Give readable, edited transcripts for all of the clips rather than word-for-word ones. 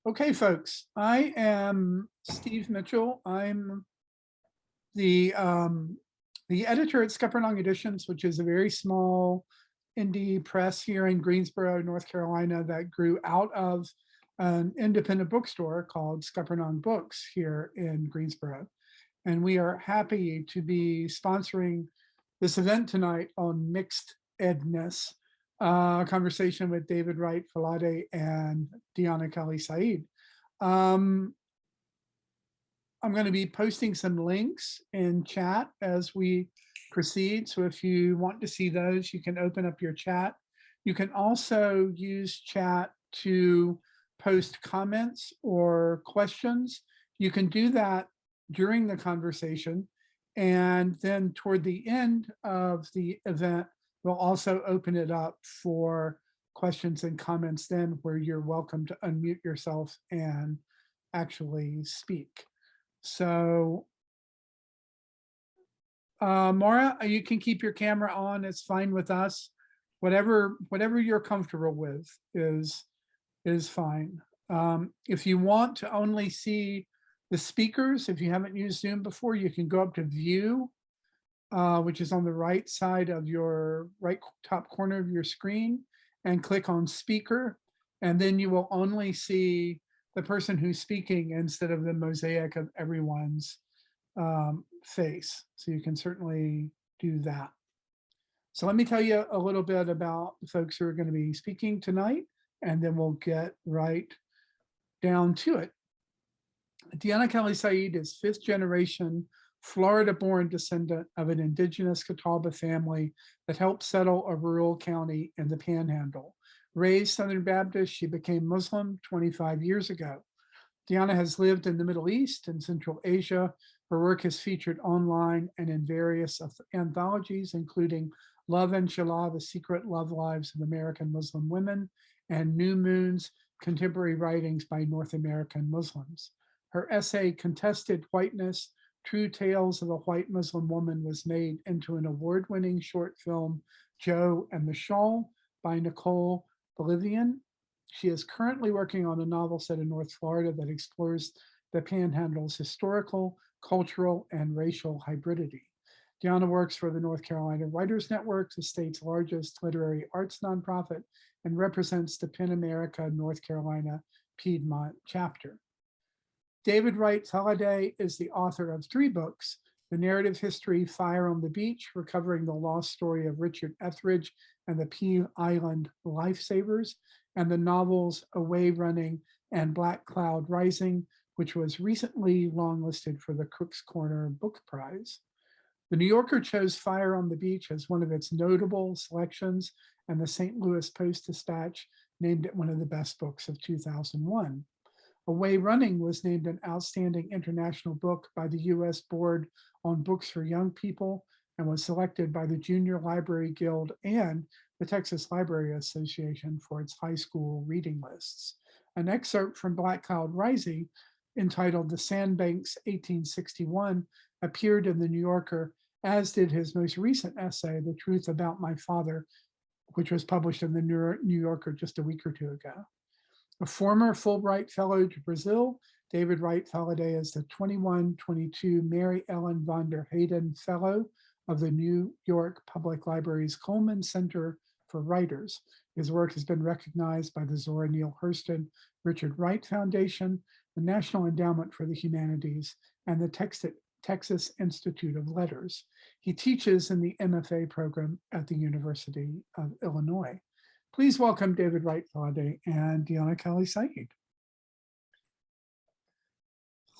Okay, folks, I am Steve Mitchell. I'm the editor at Scuppernong Editions, which is a very small indie press here in Greensboro, North Carolina, that grew out of an independent bookstore called Scuppernong Books here in Greensboro. And we are happy to be sponsoring this event tonight on Mixededness, a conversation with David Wright, Faladé, and Deonna Kelli Said. I'm going to be posting some links in chat as we proceed. So if you want to see those, you can open up your chat. You can also use chat to post comments or questions. You can do that during the conversation. And then toward the end of the event, we'll also open it up for questions and comments then, where you're welcome to unmute yourself and actually speak. So Maura, you can keep your camera on. It's fine with us. Whatever you're comfortable with is fine. If you want to only see the speakers, if you haven't used Zoom before, you can go up to View, which is on the right side of your right top corner of your screen, and click on Speaker, and then you will only see the person who's speaking instead of the mosaic of everyone's face. So you can certainly do that. So let me tell you a little bit about the folks who are going to be speaking tonight, and then we'll get right down to it. Deonna Kelli Said is fifth generation Florida-born descendant of an indigenous Catawba family that helped settle a rural county in the Panhandle. Raised Southern Baptist, she became Muslim 25 years ago. Deonna has lived in the Middle East and Central Asia. Her work is featured online and in various anthologies, including Love Inshallah, The Secret Love Lives of American Muslim Women, and New Moons, Contemporary Writings by North American Muslims. Her essay, Contested Whiteness, True Tales of a White Muslim Woman, was made into an award-winning short film, Joe and the Shawl, by Nicole Bolivian. She is currently working on a novel set in North Florida that explores the Panhandle's historical, cultural, and racial hybridity. Deonna works for the North Carolina Writers Network, the state's largest literary arts nonprofit, and represents the PEN America North Carolina Piedmont chapter. David Wright Faladé is the author of 3 books: the narrative history Fire on the Beach, recovering the lost story of Richard Etheridge and the Pea Island Lifesavers, and the novels Away Running and Black Cloud Rising, which was recently longlisted for the Cook's Corner Book Prize. The New Yorker chose Fire on the Beach as one of its notable selections, and the St. Louis Post-Dispatch named it one of the best books of 2001. Away Running was named an outstanding international book by the U.S. Board on Books for Young People and was selected by the Junior Library Guild and the Texas Library Association for its high school reading lists. An excerpt from Black Cloud Rising, entitled The Sandbanks 1861, appeared in the New Yorker, as did his most recent essay, The Truth About My Father, which was published in the New Yorker just a week or two ago. A former Fulbright Fellow to Brazil, David Wright Faladé is the 21-22 Mary Ellen von der Hayden Fellow of the New York Public Library's Coleman Center for Writers. His work has been recognized by the Zora Neale Hurston Richard Wright Foundation, the National Endowment for the Humanities, and the Texas Institute of Letters. He teaches in the MFA program at the University of Illinois. Please welcome David Wright Faladé and Deonna Kelli Said.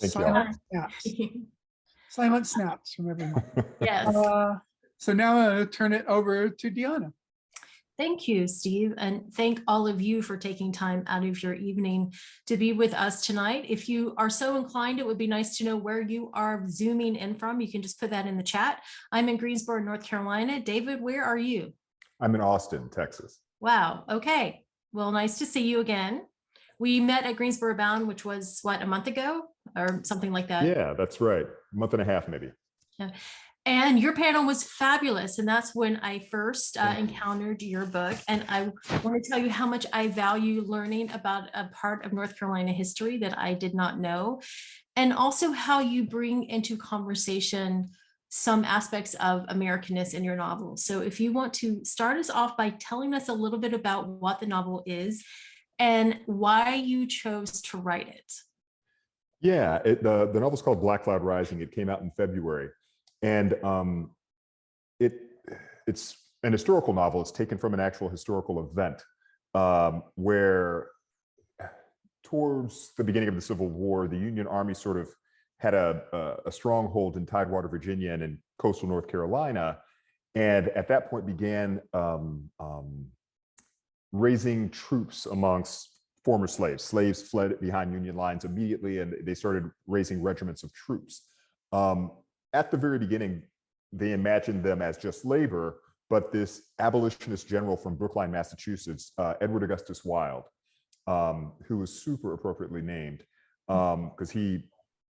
Thank you. Silent snaps from everyone. Yes. So now I'm going to turn it over to Deonna. Thank you, Steve, and thank all of you for taking time out of your evening to be with us tonight. If you are so inclined, it would be nice to know where you are Zooming in from. You can just put that in the chat. I'm in Greensboro, North Carolina. David, where are you? I'm in Austin, Texas. Wow. Okay. Well, nice to see you again. We met at Greensboro Bound, which was what, a month ago or something like that? Yeah, that's right. A month and a half, maybe. Yeah. And your panel was fabulous. And that's when I first Thank you. encountered your book. And I want to tell you how much I value learning about a part of North Carolina history that I did not know. And also how you bring into conversation some aspects of Americanness in your novel. So if you want to start us off by telling us a little bit about what the novel is and why you chose to write it. Yeah, the novel's called Black Cloud Rising. It came out in February. And it's an historical novel. It's taken from an actual historical event where towards the beginning of the Civil War, the Union Army sort of had a stronghold in Tidewater, Virginia, and in coastal North Carolina. And at that point began raising troops amongst former slaves. Slaves fled behind Union lines immediately, and they started raising regiments of troops. At the very beginning, they imagined them as just labor, but this abolitionist general from Brookline, Massachusetts, Edward Augustus Wilde, who was super appropriately named because he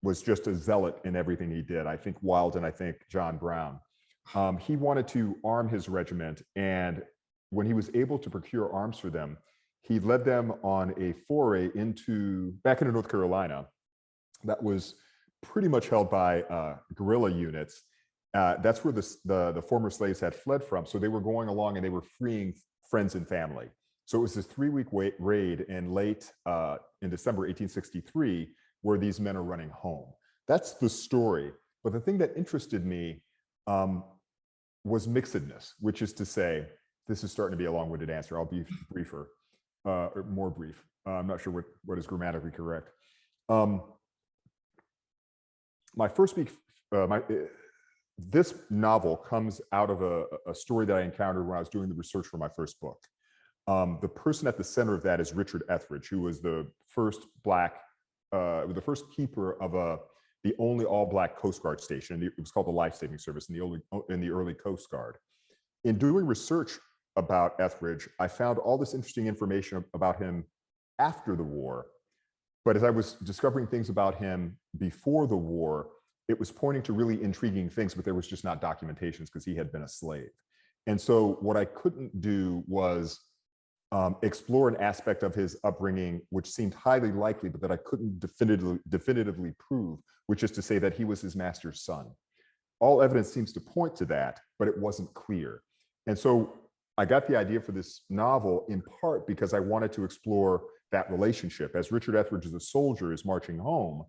was just a zealot in everything he did. I think Wilde and I think John Brown. He wanted to arm his regiment, and when he was able to procure arms for them, he led them on a foray back into North Carolina that was pretty much held by guerrilla units. That's where the former slaves had fled from. So they were going along and they were freeing friends and family. So it was this 3-week raid in December 1863 where these men are running home. That's the story. But the thing that interested me was mixedness, which is to say, this is starting to be a long-winded answer. I'll be briefer, or more brief. I'm not sure what is grammatically correct. This novel comes out of a story that I encountered when I was doing the research for my first book. The person at the center of that is Richard Etheridge, who was the first keeper of the only all-black Coast Guard station. It was called the Life Saving Service in the early Coast Guard. In doing research about Etheridge, I found all this interesting information about him after the war. But as I was discovering things about him before the war, it was pointing to really intriguing things, but there was just not documentations because he had been a slave. And so what I couldn't do was explore an aspect of his upbringing, which seemed highly likely, but that I couldn't definitively prove, which is to say that he was his master's son. All evidence seems to point to that, but it wasn't clear. And so I got the idea for this novel in part because I wanted to explore that relationship. As Richard Etheridge, as a soldier, is marching home,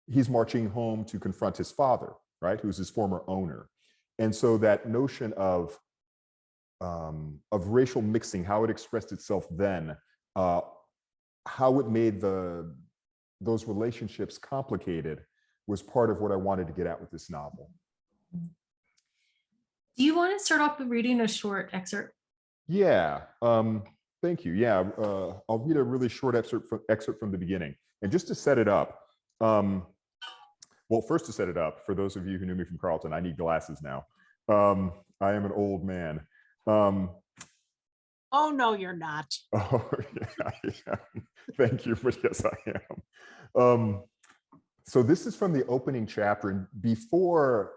he's marching home to confront his father, right, who's his former owner. And so that notion of racial mixing, how it expressed itself then, how it made those relationships complicated, was part of what I wanted to get at with this novel. Do you want to start off with reading a short excerpt? Yeah, thank you. Yeah, I'll read a really short excerpt from the beginning. And just to set it up, well, first to set it up, for those of you who knew me from Carleton, I need glasses now. I am an old man. Oh, no, you're not. Oh, yeah. Thank you, but yes, I am. So this is from the opening chapter, and before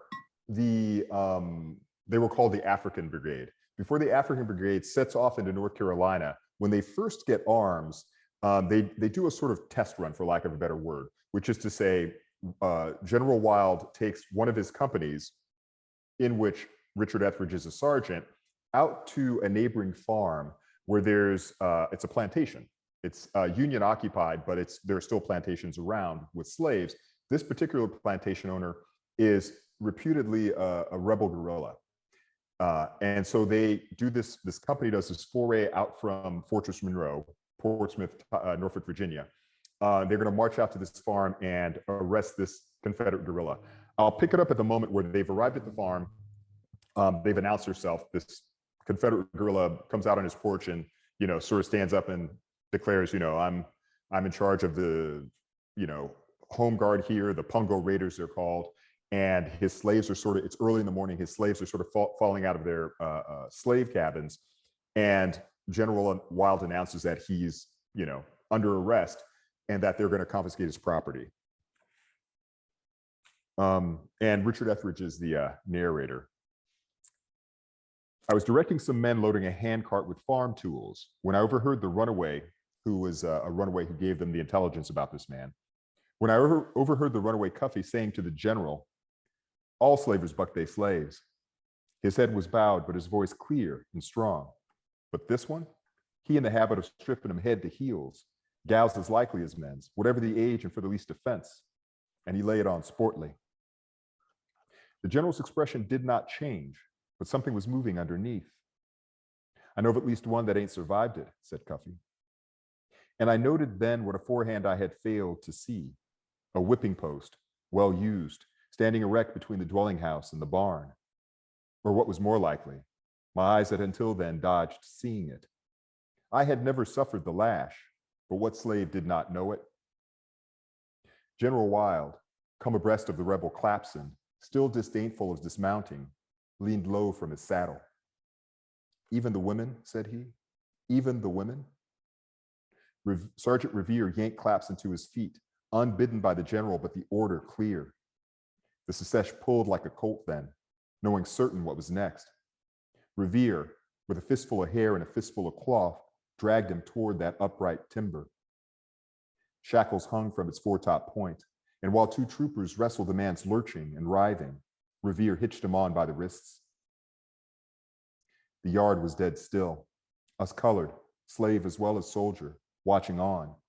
they were called the African Brigade. Before the African Brigade sets off into North Carolina, when they first get arms, they do a sort of test run, for lack of a better word, which is to say, General Wilde takes one of his companies, in which Richard Etheridge is a sergeant, out to a neighboring farm where it's a plantation. It's Union occupied, but there are still plantations around with slaves. This particular plantation owner is reputedly a rebel guerrilla. And so they do this company does this foray out from Fortress Monroe, Portsmouth, Norfolk, Virginia. They're going to march out to this farm and arrest this Confederate guerrilla. I'll pick it up at the moment where they've arrived at the farm. They've announced herself. This Confederate guerrilla comes out on his porch and, sort of stands up and declares, I'm in charge of the, home guard here, the Pungo Raiders, they're called. And his slaves are it's early in the morning, his slaves are sort of falling out of their slave cabins. And General Wilde announces that he's, under arrest and that they're going to confiscate his property. And Richard Etheridge is the narrator. I was directing some men loading a handcart with farm tools when I overheard the runaway, who was a runaway who gave them the intelligence about this man. When I overheard the runaway Cuffy saying to the general, "All slavers buck they slaves." His head was bowed, but his voice clear and strong. But this one, he in the habit of stripping him head to heels, gals as likely as men's, whatever the age and for the least offense. And he lay it on sportly. The general's expression did not change, but something was moving underneath. "I know of at least one that ain't survived it," said Cuffy. And I noted then what aforehand I had failed to see, a whipping post, well used, standing erect between the dwelling house and the barn. Or what was more likely, my eyes had until then dodged seeing it. I had never suffered the lash, but what slave did not know it? General Wild, come abreast of the rebel Clapson, still disdainful of dismounting, leaned low from his saddle. "Even the women," said he, "even the women?" Sergeant Revere yanked Clapson to his feet, unbidden by the general, but the order clear. The Secesh pulled like a colt then, knowing certain what was next. Revere, with a fistful of hair and a fistful of cloth, dragged him toward that upright timber. Shackles hung from its foretop point, and while two troopers wrestled the man's lurching and writhing, Revere hitched him on by the wrists. The yard was dead still, us colored, slave as well as soldier, watching on.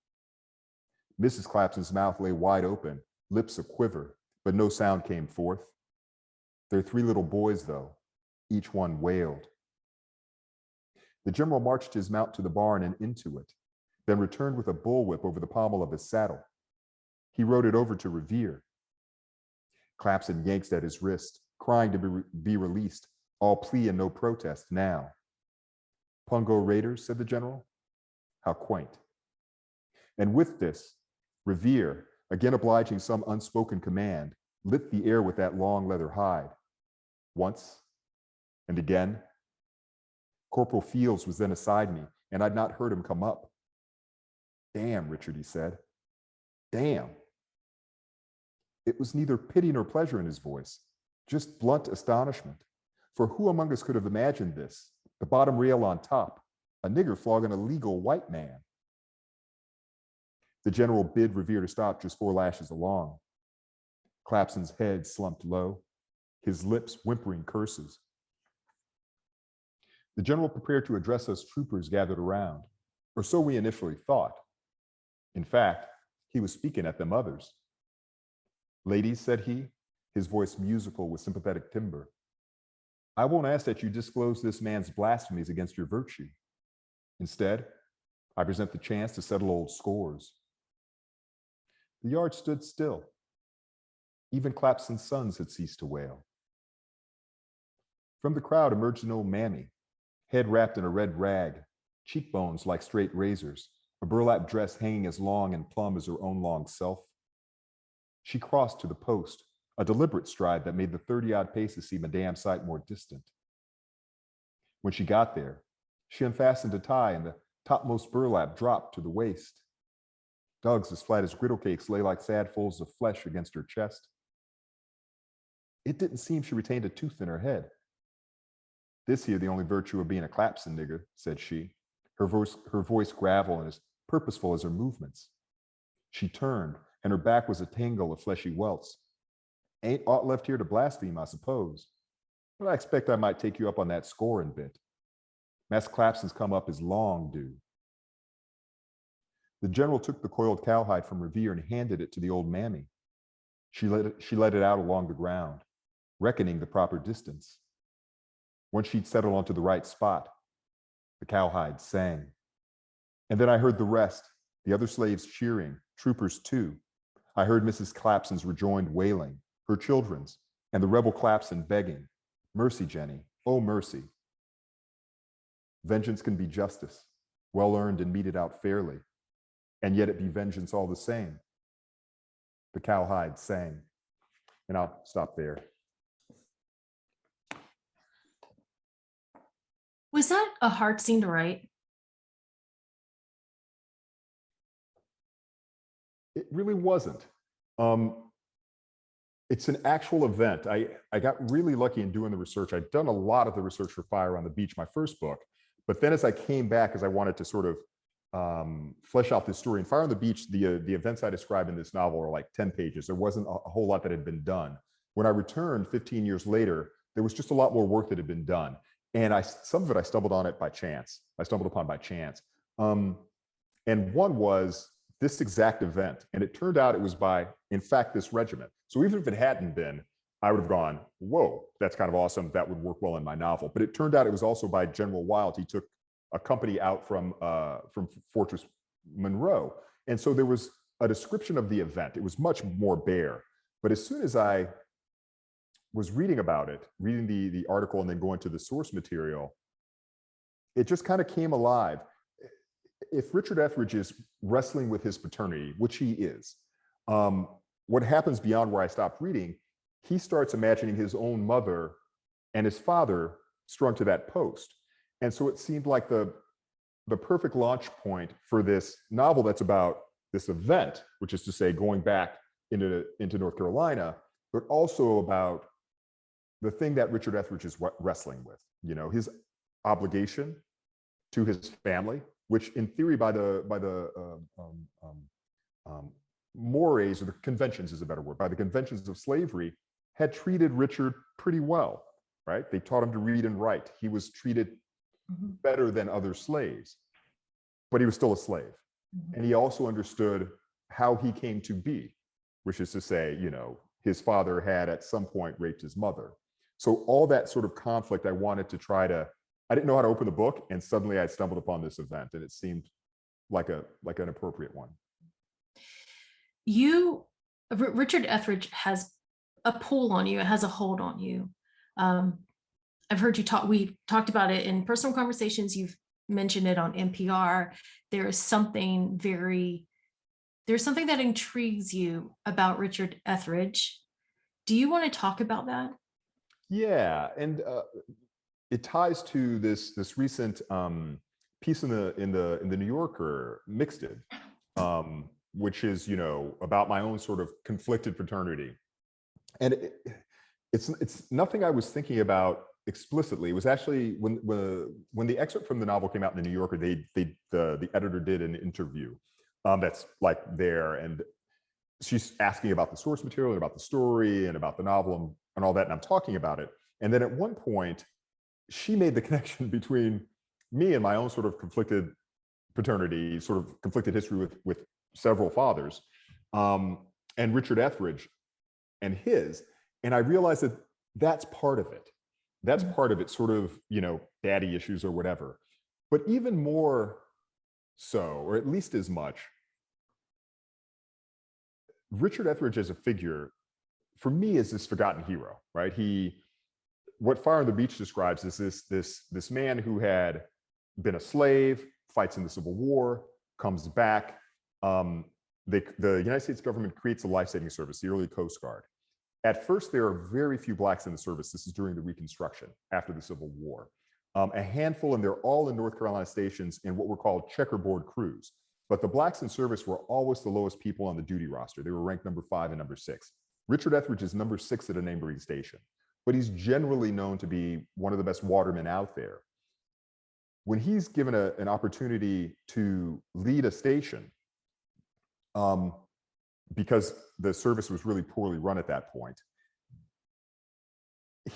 Mrs. Clapson's mouth lay wide open, lips a-quiver, but no sound came forth. Their three little boys, though, each one wailed. The general marched his mount to the barn and into it, then returned with a bullwhip over the pommel of his saddle. He rode it over to Revere. Clapson yanked at his wrist, crying to be released, all plea and no protest now. "Pungo raiders," said the general. How quaint. And with this, Revere, again obliging some unspoken command, lit the air with that long leather hide. Once, and again. Corporal Fields was then aside me, and I'd not heard him come up. "Damn, Richard," he said. "Damn." It was neither pity nor pleasure in his voice, just blunt astonishment. For who among us could have imagined this? The bottom rail on top, a nigger flogging a legal white man. The general bid Revere to stop just 4 lashes along. Clapson's head slumped low, his lips whimpering curses. The general prepared to address us troopers gathered around, or so we initially thought. In fact, he was speaking at them others. "Ladies," said he, his voice musical with sympathetic timbre, "I won't ask that you disclose this man's blasphemies against your virtue. Instead, I present the chance to settle old scores." The yard stood still. Even Clapson's sons had ceased to wail. From the crowd emerged an old mammy, head wrapped in a red rag, cheekbones like straight razors, a burlap dress hanging as long and plumb as her own long self. She crossed to the post, a deliberate stride that made the 30-odd paces seem a damn sight more distant. When she got there, she unfastened a tie and the topmost burlap dropped to the waist. Dugs as flat as griddle cakes lay like sad folds of flesh against her chest. It didn't seem she retained a tooth in her head. "This here the only virtue of being a Clapson nigger," said she, her voice gravel and as purposeful as her movements. She turned, and her back was a tangle of fleshy welts. "Ain't aught left here to blaspheme, I suppose. But I expect I might take you up on that score in bit. Mass Clapson's come up is long due." The general took the coiled cowhide from Revere and handed it to the old mammy. She let it out along the ground, reckoning the proper distance. Once she'd settled onto the right spot, the cowhide sang. And then I heard the rest, the other slaves cheering, troopers too. I heard Mrs. Clapson's rejoined wailing, her children's, and the rebel Clapson begging, "Mercy, Jenny, oh mercy." Vengeance can be justice, well earned and meted out fairly, and yet it be vengeance all the same. The cowhide sang, and I'll stop there. Was that a hard scene to write? It really wasn't. It's an actual event. I got really lucky in doing the research. I'd done a lot of the research for Fire on the Beach, my first book. But then as I came back, as I wanted to sort of flesh out this story, and Fire on the Beach, the events I describe in this novel are like 10 pages. There wasn't a whole lot that had been done. When I returned 15 years later, there was just a lot more work that had been done. And some of it I stumbled upon by chance. And one was this exact event. And it turned out it was by, in fact, this regiment. So even if it hadn't been, I would have gone, whoa, that's kind of awesome. That would work well in my novel. But it turned out it was also by General Wild. He took a company out from Fortress Monroe. And so there was a description of the event. It was much more bare. But as soon as I was reading about it, reading the article and then going to the source material, it just kind of came alive. If Richard Etheridge is wrestling with his paternity, which he is, what happens beyond where I stopped reading, he starts imagining his own mother and his father strung to that post. And so it seemed like the perfect launch point for this novel that's about this event, which is to say going back into North Carolina, but also about the thing that Richard Etheridge is wrestling with, you know, his obligation to his family, which in theory by the mores, or the conventions is a better word, by the conventions of slavery, had treated Richard pretty well, right? They taught him to read and write. He was treated better than other slaves, but he was still a slave. And he also understood how he came to be, which is to say, you know, his father had at some point raped his mother. So all that sort of conflict, I wanted to try to, I didn't know how to open the book, and suddenly I stumbled upon this event, and it seemed like an appropriate one. Richard Etheridge has a pull on you. It has a hold on you. I've heard you talk. We talked about it in personal conversations. You've mentioned it on NPR. There's something that intrigues you about Richard Etheridge. Do you want to talk about that? Yeah, and it ties to this recent piece in the New Yorker, Mixed, which is, you know, about my own sort of conflicted paternity, and it's nothing I was thinking about explicitly. It was actually when the excerpt from the novel came out in the New Yorker, the editor did an interview that's like there, and she's asking about the source material and about the story and about the novel and all that, and I'm talking about it. And then at one point, she made the connection between me and my own sort of conflicted paternity, sort of conflicted history with several fathers, and Richard Etheridge and his. And I realized that that's part of it. That's part of it, sort of, you know, daddy issues or whatever. But even more so, or at least as much, Richard Etheridge as a figure, for me, is this forgotten hero, right? What Fire on the Beach describes is this man who had been a slave, fights in the Civil War, comes back. The United States government creates a life-saving service, the early Coast Guard. At first, there are very few Blacks in the service. This is during the Reconstruction, after the Civil War. A handful, and they're all in North Carolina stations in what were called checkerboard crews. But the Blacks in service were always the lowest people on the duty roster. They were ranked number 5 and number 6. Richard Etheridge is number 6 at a neighboring station, but he's generally known to be one of the best watermen out there. When he's given an opportunity to lead a station, because the service was really poorly run at that point,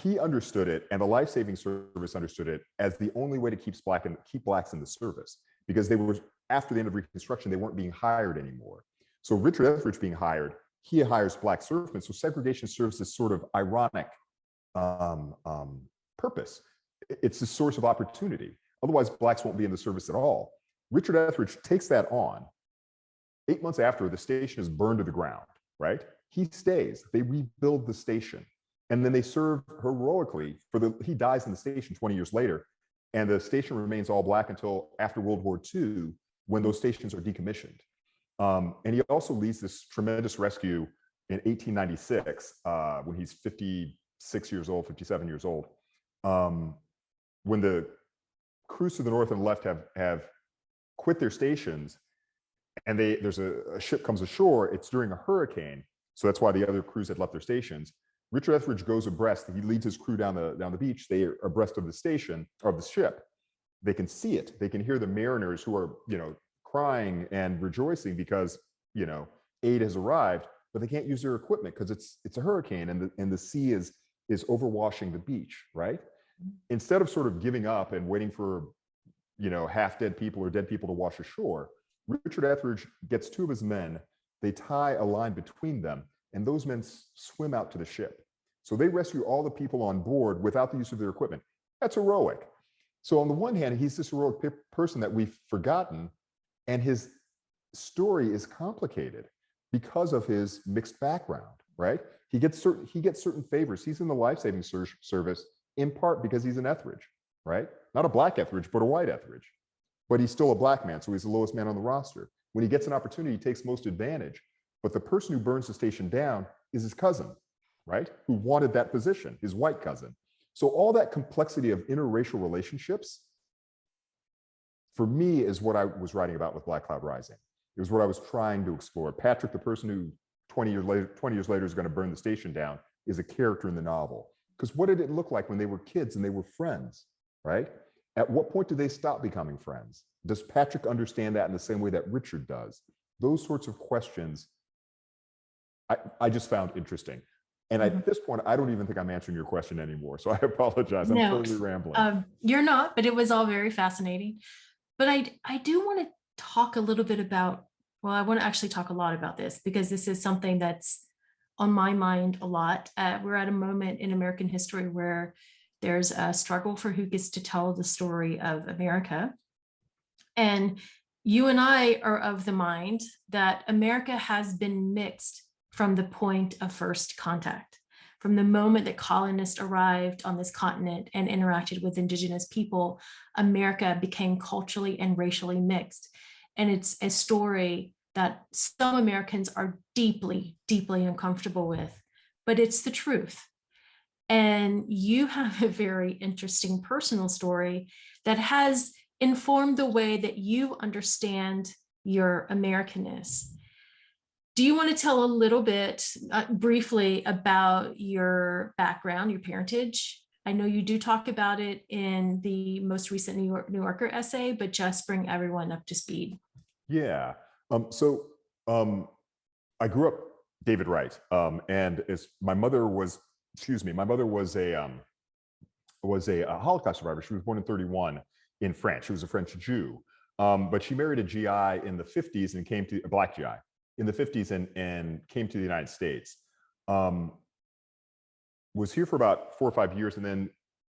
he understood it, and the life-saving service understood it as the only way to keep Blacks in the service, because they were, after the end of Reconstruction, they weren't being hired anymore. So Richard Etheridge being hired, he hires Black surfmen. So segregation serves this sort of ironic purpose. It's a source of opportunity. Otherwise, Blacks won't be in the service at all. Richard Etheridge takes that on. 8 months after, the station is burned to the ground, right? He stays. They rebuild the station. And then they serve heroically he dies in the station 20 years later. And the station remains all Black until after World War II, when those stations are decommissioned. And he also leads this tremendous rescue in 1896, when he's 56 years old, 57 years old, when the crews to the north and left have quit their stations, and there's a ship comes ashore. It's during a hurricane, So that's why the other crews had left their stations. Richard Etheridge goes abreast. He leads his crew down the beach. They are abreast of the station, of the ship. They can see it. They can hear the mariners who are, crying and rejoicing because, aid has arrived, but they can't use their equipment because it's a hurricane and the sea is overwashing the beach, right? Instead of sort of giving up and waiting for, half dead people or dead people to wash ashore, Richard Etheridge gets two of his men. They tie a line between them, and those men swim out to the ship. So they rescue all the people on board without the use of their equipment. That's heroic. So on the one hand, he's this heroic person that we've forgotten, and his story is complicated because of his mixed background, right? He gets certain favors. He's in the life-saving service in part because he's an Etheridge, right? Not a black Etheridge, but a white Etheridge. But he's still a black man, so he's the lowest man on the roster. When he gets an opportunity, he takes most advantage. But the person who burns the station down is his cousin, right? Who wanted that position, his white cousin. So all that complexity of interracial relationships, for me, is what I was writing about with Black Cloud Rising. It was what I was trying to explore. Patrick, the person who 20 years later is going to burn the station down, is a character in the novel. Because what did it look like when they were kids and they were friends, right? At what point do they stop becoming friends? Does Patrick understand that in the same way that Richard does? Those sorts of questions I just found interesting. And at this point, I don't even think I'm answering your question anymore. So I apologize. I'm totally rambling. You're not, but it was all very fascinating. But I do want to talk a little bit about, well, I want to actually talk a lot about this because this is something that's on my mind a lot. We're at a moment in American history where there's a struggle for who gets to tell the story of America. And you and I are of the mind that America has been mixed from the point of first contact. From the moment that colonists arrived on this continent and interacted with indigenous people, America became culturally and racially mixed. And it's a story that some Americans are deeply, deeply uncomfortable with, but it's the truth. And you have a very interesting personal story that has informed the way that you understand your Americanness. Do you want to tell a little bit briefly about your background, your parentage? I know you do talk about it in the most recent New Yorker essay, but just bring everyone up to speed. Yeah. I grew up David Wright, and my mother was a Holocaust survivor. She was born in 1931 in France. She was a French Jew, but she married a GI in the 50s and came to a black GI in the 50s and came to the United States. Was here for about 4 or 5 years, and then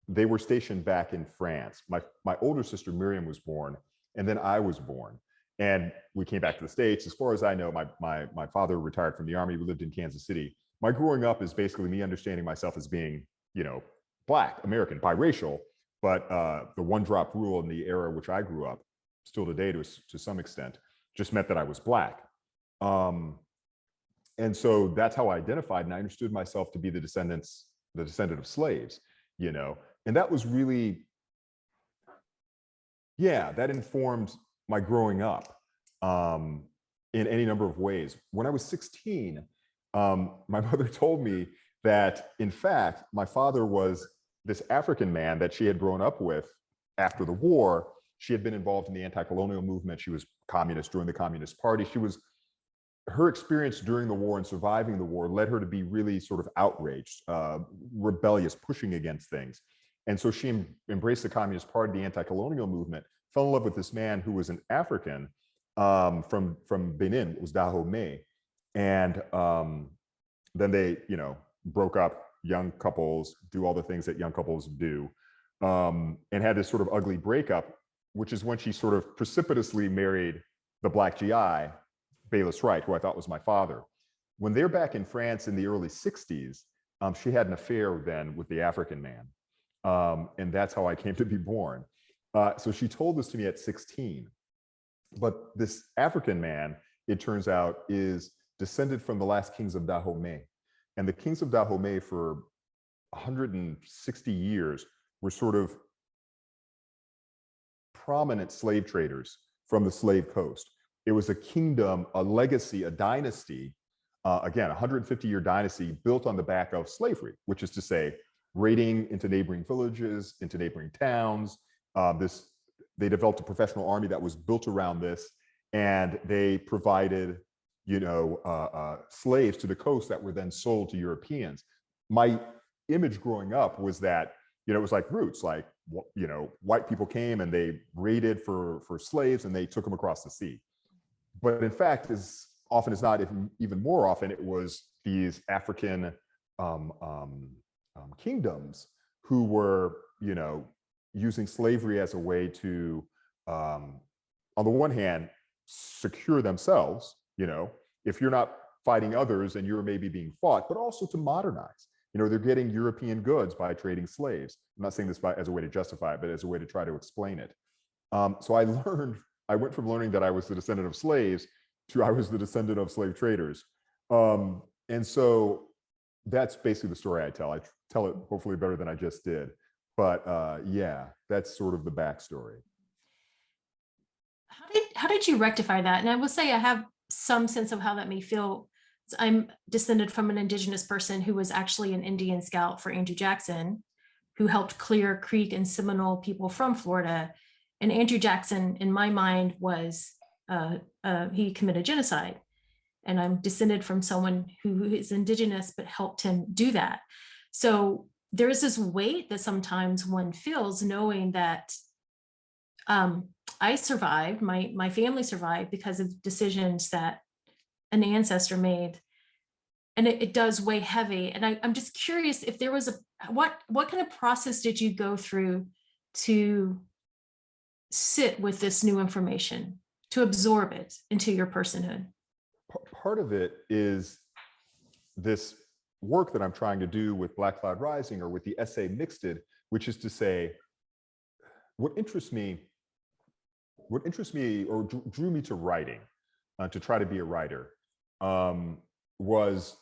they were stationed back in France. My older sister Miriam was born, and then I was born, and we came back to the States. As far as I know, my father retired from the Army. We lived in Kansas City. My growing up is basically me understanding myself as being, Black, American, biracial, but the one-drop rule in the era which I grew up, still today to some extent, just meant that I was Black. And so that's how I identified, and I understood myself to be the descendant of slaves, and that was really, that informed my growing up in any number of ways. When I was 16, my mother told me that, in fact, my father was this African man that she had grown up with after the war. She had been involved in the anti-colonial movement. She was communist during the Communist Party. Her experience during the war and surviving the war led her to be really sort of outraged, rebellious, pushing against things. And so she embraced the Communist Party, the anti-colonial movement, fell in love with this man who was an African from Benin, it was Dahomey. And then they, broke up, young couples do all the things that young couples do, and had this sort of ugly breakup, which is when she sort of precipitously married the Black GI, Bayless Wright, who I thought was my father. When they're back in France in the early 60s, she had an affair then with the African man. And that's how I came to be born. So she told this to me at 16. But this African man, it turns out, is descended from the last kings of Dahomey. And the kings of Dahomey for 160 years were sort of prominent slave traders from the slave coast. It was a kingdom, a legacy, a dynasty again, 150-year dynasty built on the back of slavery, which is to say, raiding into neighboring villages, into neighboring towns. They developed a professional army that was built around this, and they provided, slaves to the coast that were then sold to Europeans. My image growing up was that, it was like roots, like, white people came and they raided for slaves and they took them across the sea. But in fact, as often as not, even more often, it was these African kingdoms who were, using slavery as a way to, on the one hand, secure themselves, if you're not fighting others and you're maybe being fought, but also to modernize. They're getting European goods by trading slaves. I'm not saying this as a way to justify it, but as a way to try to explain it. So I went from learning that I was the descendant of slaves to I was the descendant of slave traders. And so that's basically the story I tell. I tell it hopefully better than I just did. But yeah, that's sort of the backstory. How did you rectify that? And I will say I have some sense of how that may feel. I'm descended from an indigenous person who was actually an Indian scout for Andrew Jackson, who helped clear Creek and Seminole people from Florida. And Andrew Jackson, in my mind, was he committed genocide. And I'm descended from someone who is indigenous, but helped him do that. So there is this weight that sometimes one feels knowing that I survived, my family survived because of decisions that an ancestor made. And it does weigh heavy. And I'm just curious if there was what kind of process did you go through to sit with this new information, to absorb it into your personhood? Part of it is this work that I'm trying to do with Black Cloud Rising, or with the essay Mixed, which is to say, what interests me or drew me to writing, to try to be a writer, was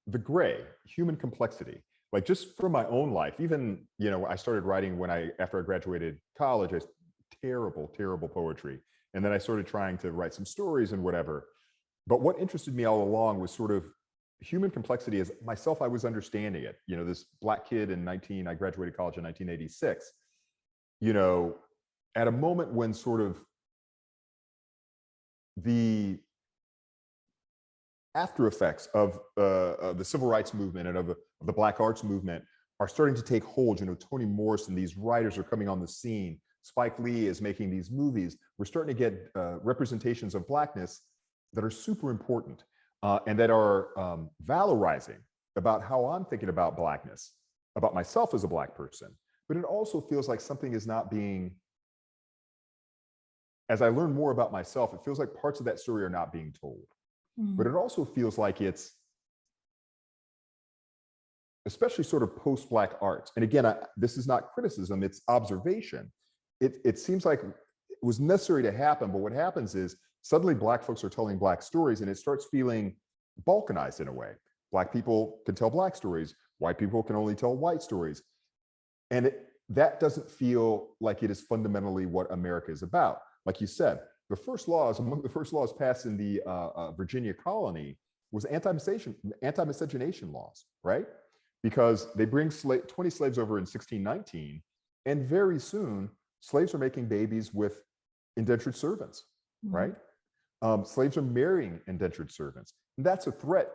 the gray, human complexity. Like, just from my own life, even, I started writing after I graduated college. Terrible poetry. And then I started trying to write some stories and whatever. But what interested me all along was sort of human complexity as myself. I was understanding it. This Black kid I graduated college in 1986, at a moment when sort of the after effects of the civil rights movement and of the Black arts movement are starting to take hold. Toni Morrison, these writers are coming on the scene. Spike Lee is making these movies. We're starting to get representations of Blackness that are super important, and that are valorizing about how I'm thinking about Blackness, about myself as a Black person. But it also feels like something is not being, as I learn more about myself, it feels like parts of that story are not being told. But it also feels like it's, especially sort of post-Black arts. And again, this is not criticism, it's observation. It seems like it was necessary to happen, but what happens is suddenly Black folks are telling Black stories, and it starts feeling balkanized in a way. Black people can tell Black stories, white people can only tell white stories. And that doesn't feel like it is fundamentally what America is about. Like you said, among the first laws passed in the Virginia colony was anti-miscegenation laws, right? Because they bring 20 slaves over in 1619, and very soon, slaves are making babies with indentured servants, right? Slaves are marrying indentured servants. And that's a threat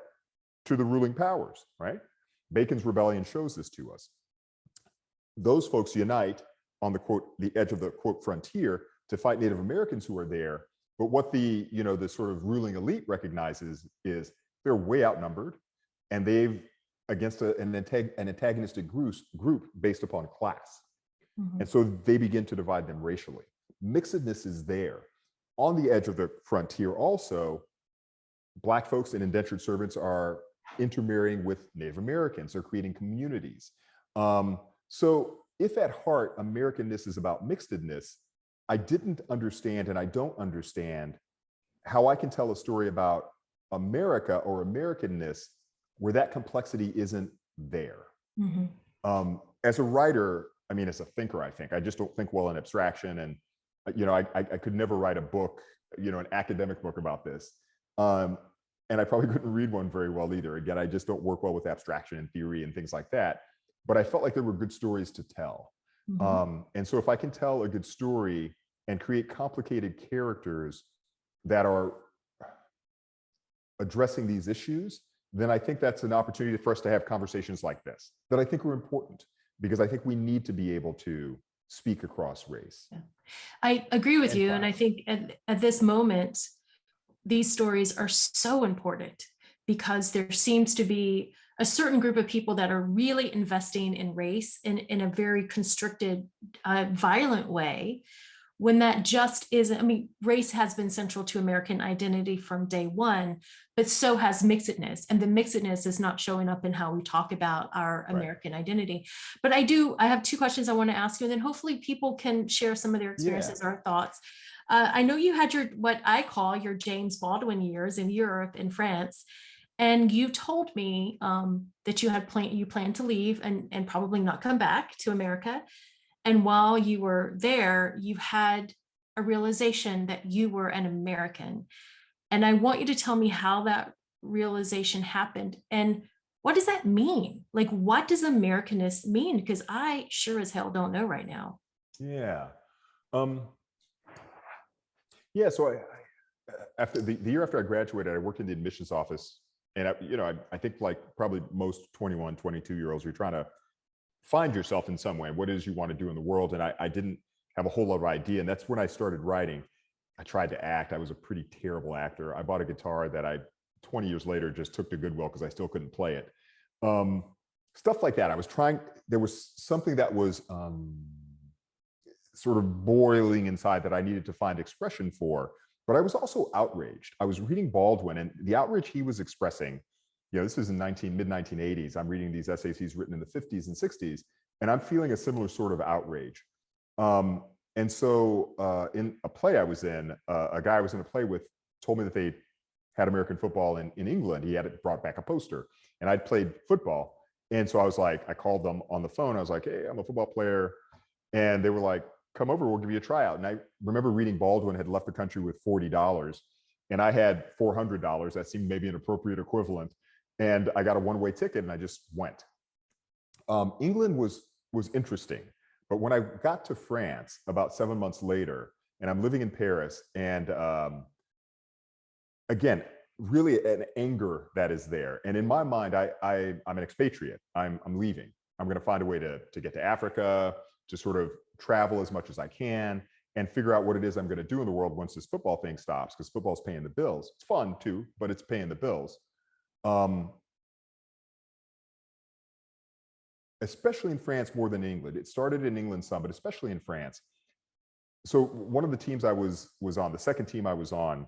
to the ruling powers, right? Bacon's Rebellion shows this to us. Those folks unite on the quote, the edge of the quote frontier to fight Native Americans who are there. But what the sort of ruling elite recognizes is they're way outnumbered, and they've against an antagonistic group based upon class. And so they begin to divide them racially. Mixedness is there. On the edge of the frontier also, Black folks and indentured servants are intermarrying with Native Americans. They're creating communities. So if at heart Americanness is about mixedness, I didn't understand, and I don't understand, how I can tell a story about America or Americanness where that complexity isn't there. As a writer, I mean, as a thinker, I think I just don't think well in abstraction, and I could never write a book, an academic book about this. And and I probably couldn't read one very well either. Again, I just don't work well with abstraction and theory and things like that. But I felt like there were good stories to tell. And so if I can tell a good story and create complicated characters that are addressing these issues, then I think that's an opportunity for us to have conversations like this that I think are important, because I think we need to be able to speak across race. Yeah. I agree with And you. And I class. think at this moment, these stories are so important because there seems to be a certain group of people that are really investing in race in a very constricted, violent way, when that just isn't. I mean, race has been central to American identity from day one, but so has mixedness. And the mixedness is not showing up in how we talk about our American identity. But I have two questions I want to ask you, and then hopefully people can share some of their experiences or thoughts. I know you had what I call your James Baldwin years in Europe and France. And you told me that you planned to leave and probably not come back to America. And while you were there, you had a realization that you were an American. And I want you to tell me how that realization happened and what does that mean? Like, what does Americanness mean? Because I sure as hell don't know right now. Yeah. Yeah. So after the year after I graduated, I worked in the admissions office. And I think like probably most 21, 22-year-olds, you're trying to find yourself in some way, what it is you want to do in the world. And I didn't have a whole lot of idea. And that's when I started writing. I tried to act. I was a pretty terrible actor. I bought a guitar that I 20 years later just took to Goodwill because I still couldn't play it. Stuff like that. I was trying, there was something that was sort of boiling inside that I needed to find expression for. But I was also outraged. I was reading Baldwin, and the outrage he was expressing, this is in mid-1980s. I'm reading these essays he's written in the 50s and 60s, and I'm feeling a similar sort of outrage. And so in a play I was in, a guy I was in a play with told me that they had American football in England. He had it brought back a poster, and I'd played football. And so I was like, I called them on the phone. I was like, hey, I'm a football player. And they were like, come over, we'll give you a tryout. And I remember reading Baldwin had left the country with $40, and I had $400. That seemed maybe an appropriate equivalent. And I got a one-way ticket, and I just went. England was interesting. But when I got to France about 7 months later, and I'm living in Paris, and again, really an anger that is there. And in my mind, I'm an expatriate. I'm leaving. I'm going to find a way to get to Africa, to sort of travel as much as I can and figure out what it is I'm going to do in the world once this football thing stops, because football's paying the bills. It's fun too, but it's paying the bills. Especially in France more than England. It started in England some, but especially in France. So one of the teams I was on, the second team I was on,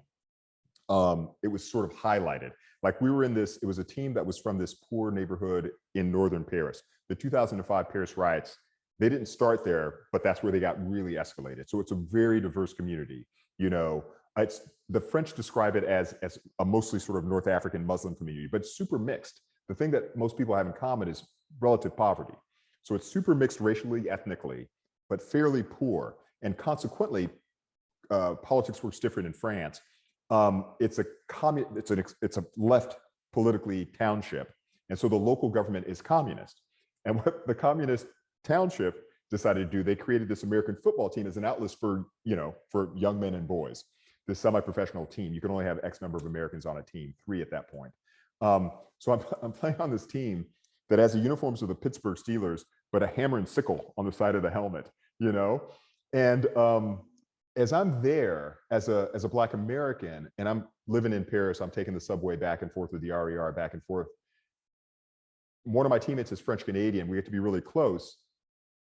it was sort of highlighted. Like we were in this, it was a team that was from this poor neighborhood in northern Paris. The 2005 Paris riots, they didn't start there, but that's where they got really escalated. So it's a very diverse community. It's, the French describe it as a mostly sort of North African Muslim community, but it's super mixed. The thing that most people have in common is relative poverty. So it's super mixed racially, ethnically, but fairly poor. And consequently, politics works different in France. It's a left politically township. And so the local government is communist. And what the communist township decided to do, they created this American football team as an outlet for young men and boys, this semi-professional team. You can only have X number of Americans on a team, 3 at that point. So I'm playing on this team that has the uniforms of the Pittsburgh Steelers, but a hammer and sickle on the side of the helmet, And as I'm there as a Black American, and I'm living in Paris, I'm taking the subway back and forth with the RER back and forth. One of my teammates is French Canadian. We have to be really close.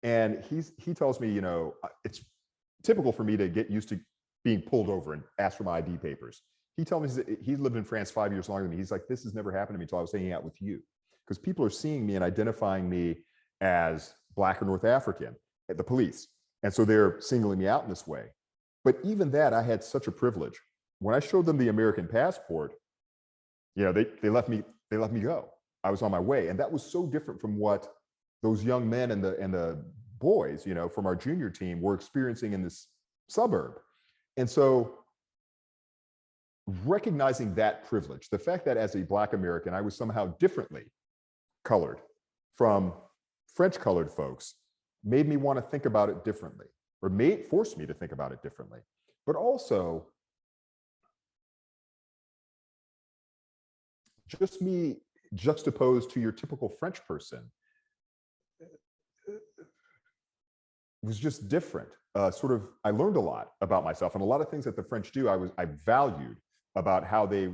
And he tells me, it's typical for me to get used to being pulled over and ask for my ID papers. He told me that he's lived in France 5 years longer than me. He's like, this has never happened to me until I was hanging out with you. Because people are seeing me and identifying me as Black or North African at the police. And so they're singling me out in this way. But even that, I had such a privilege. When I showed them the American passport, they let me go. I was on my way. And that was so different from what those young men and the boys, from our junior team were experiencing in this suburb. And so recognizing that privilege, the fact that as a Black American, I was somehow differently colored from French colored folks, made me want to think about it differently, or forced me to think about it differently. But also, just me juxtaposed to your typical French person was just different. I learned a lot about myself, and a lot of things that the French do, I valued about how they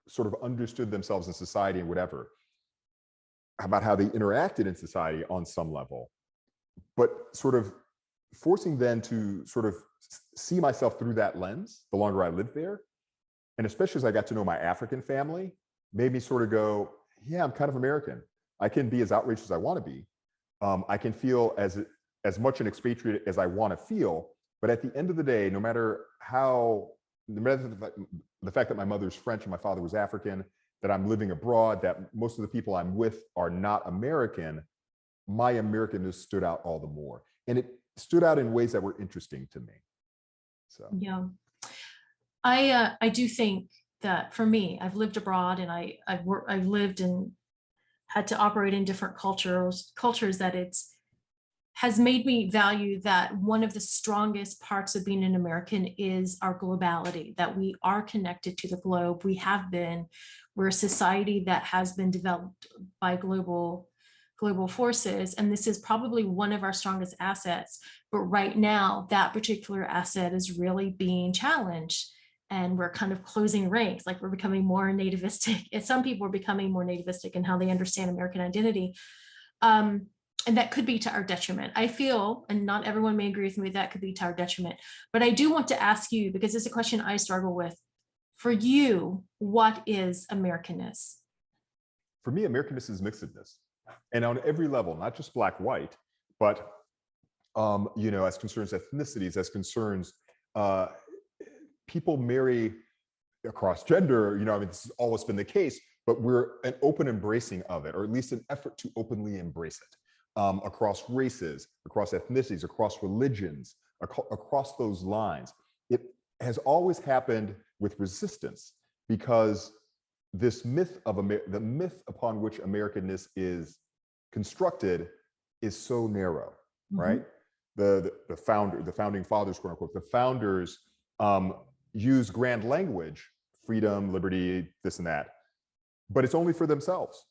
sort of understood themselves in society and whatever, about how they interacted in society on some level, but sort of forcing then to sort of see myself through that lens the longer I lived there. And especially as I got to know my African family, made me sort of go, yeah, I'm kind of American. I can be as outraged as I want to be. I can feel as much an expatriate as I want to feel. But at the end of the day, no matter the fact that my mother's French and my father was African, that I'm living abroad, that most of the people I'm with are not American, my Americanness stood out all the more. And it stood out in ways that were interesting to me. So yeah, I do think that for me, I've lived abroad, and I've lived and had to operate in different cultures that has made me value that one of the strongest parts of being an American is our globality, that we are connected to the globe. We have been. We're a society that has been developed by global forces, and this is probably one of our strongest assets. But right now, that particular asset is really being challenged, and we're kind of closing ranks, like we're becoming more nativistic. And some people are becoming more nativistic in how they understand American identity. And that could be to our detriment. I feel, and not everyone may agree with me, that could be to our detriment. But I do want to ask you, because it's a question I struggle with. For you, what is Americanness? for me, Americanness is mixedness. And on every level, not just Black, white, but as concerns ethnicities, as concerns people marry across gender, this has always been the case, but we're an open embracing of it, or at least an effort to openly embrace it. Across races, across ethnicities, across religions, across those lines. It has always happened with resistance, because this myth of the myth upon which Americanness is constructed is so narrow, right? The founding fathers, quote unquote, the founders use grand language, freedom, liberty, this and that, but it's only for themselves.